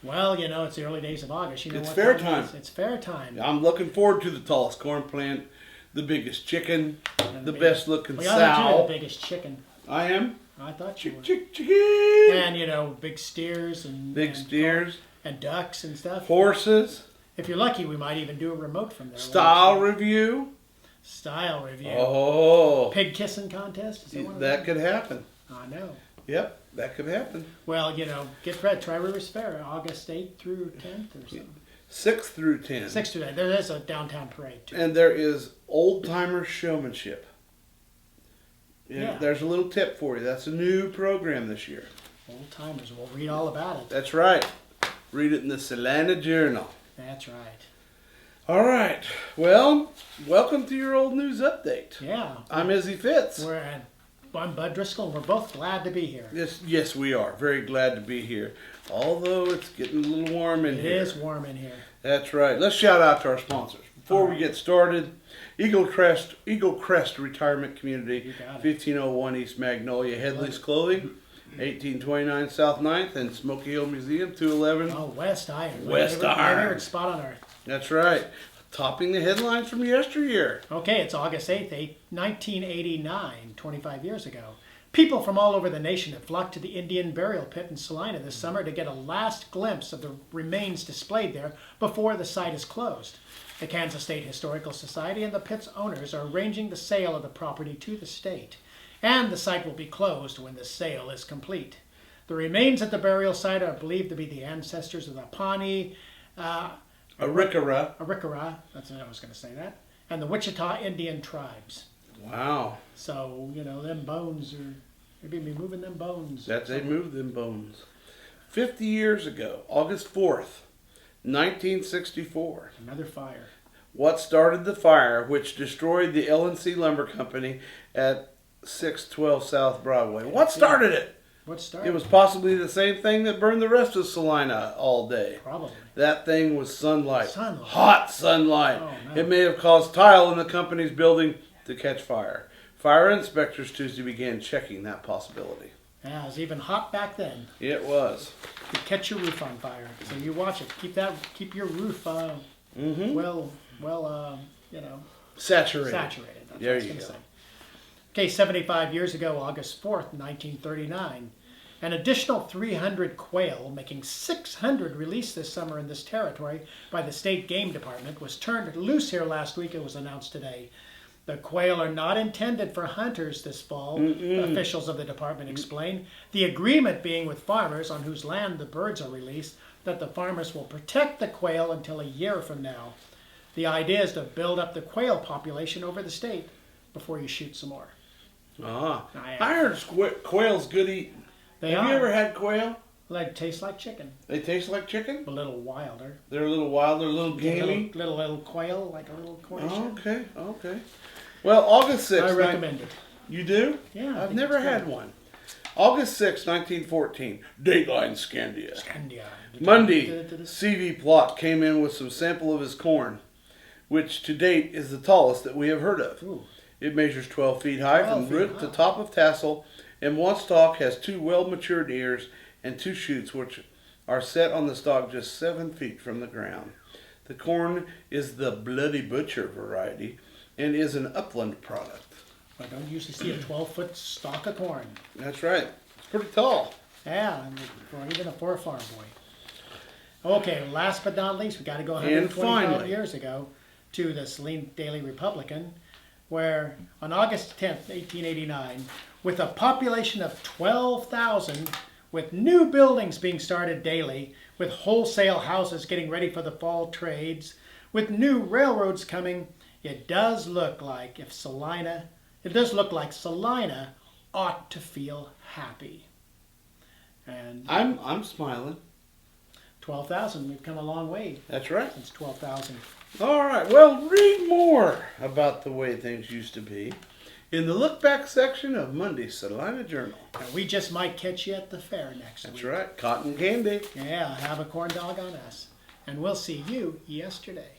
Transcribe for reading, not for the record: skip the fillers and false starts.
Well, you know, it's the early days of August. You know It's what fair time time. it is. It's fair time. I'm looking forward to the tallest corn plant, the biggest chicken, And the best looking Well, I thought you were sow. the biggest chicken. I am. I thought you were. Chicken. And, you know, big steers and Big steers. and ducks and stuff. Horses. If you're lucky, we might even do a remote from there. Style review. Style review. Oh. Pig kissing contest. Is that one of That them? could happen. I know. Yep, that could happen. Well, you know, get ready. Tri Rivers Fair, August 8th through 10th or something. 6 through 10. 6th through 10th. There is a downtown parade, too. And there is old timer showmanship. Yeah. There's a little tip for you. That's a new program this year. Old timers. We'll read all about it. That's right. Read it in the Salina Journal. That's right. All right. Well, welcome to your old news update. Yeah. I'm Izzy Fitz. I'm Bud Driscoll, and we're both glad to be here. Yes, we are. Very glad to be here. Although it's getting a little warm in here. It is warm in here. That's right. Let's shout out to our sponsors. Before we right. get started, Eagle Crest Retirement Community, You got it. 1501 East Magnolia, Headley's Clothing, 1829 South 9th, and Smoky Hill Museum, 211. Oh, West Iron. West My Iron. favorite spot on earth. That's right. Topping the headlines from yesteryear. Okay, it's August 8th, 1989, 25 years ago. People from all over the nation have flocked to the Indian burial pit in Salina this summer to get a last glimpse of the remains displayed there before the site is closed. The Kansas State Historical Society and the pit's owners are arranging the sale of the property to the state, and the site will be closed when the sale is complete. The remains at the burial site are believed to be the ancestors of the Pawnee, Arikara. that's what I was going to say that, and the Wichita Indian tribes. Wow. So, you know, them bones are, maybe be moving them bones. They moved them bones. 50 years ago, August 4th, 1964. Another fire. What started the fire which destroyed the L&C Lumber Company at 612 South Broadway? What started it? What started? It was possibly the same thing that burned the rest of Salina all day. Probably. That thing was sunlight. Sunlight. Hot sunlight. Oh, no. It may have caused tile in the company's building to catch fire. Fire inspectors Tuesday began checking that possibility. Yeah, it was even hot back then. It was. You catch your roof on fire. So you watch it. Keep your roof well, you know, Saturated. That's There what I was you gonna go. say. Okay, 75 years ago, August 4th, 1939, an additional 300 quail, making 600 released this summer in this territory by the state game department, was turned loose here last week, it was announced today. The quail are not intended for hunters this fall, officials of the department explain. The agreement being with farmers on whose land the birds are released, that the farmers will protect the quail until a year from now. The idea is to build up the quail population over the state before you shoot some more. Ah, I heard quail's good eating. Have you ever had quail? Like taste like chicken, They taste like chicken? a little wilder. They're a little wilder, a little gamey. Little quail, like a little cornish hen. Okay. Well, August 6th. I recommend it. You do? Yeah, I I've think never it's had good. one. August 6th, 1914. Dateline Scandia. Scandia. Monday, CV Plot came in with some sample of his corn, which to date is the tallest that we have heard of. Ooh. It measures 12 feet high 12 from feet root to high. top of tassel, and one stalk has 2 well-matured ears and 2 shoots, which are set on the stalk just 7 feet from the ground. The corn is the Bloody Butcher variety and is an upland product. I don't usually see a 12-foot stalk of corn. That's right. It's pretty tall. Yeah, even for a farm boy. Okay, last but not least, we got to go And 125 finally. years ago to the Saline Daily Republican, where on August 10th, 1889, with a population of 12,000, with new buildings being started daily, with wholesale houses getting ready for the fall trades, with new railroads coming, it does look like Salina ought to feel happy. And I'm smiling. 12,000, we've come a long way That's right. since 12,000. All right. Well, read more about the way things used to be in the look back section of Monday's Salina Journal. And we just might catch you at the fair next week. That's right. Cotton candy. Yeah, have a corn dog on us. And we'll see you yesterday.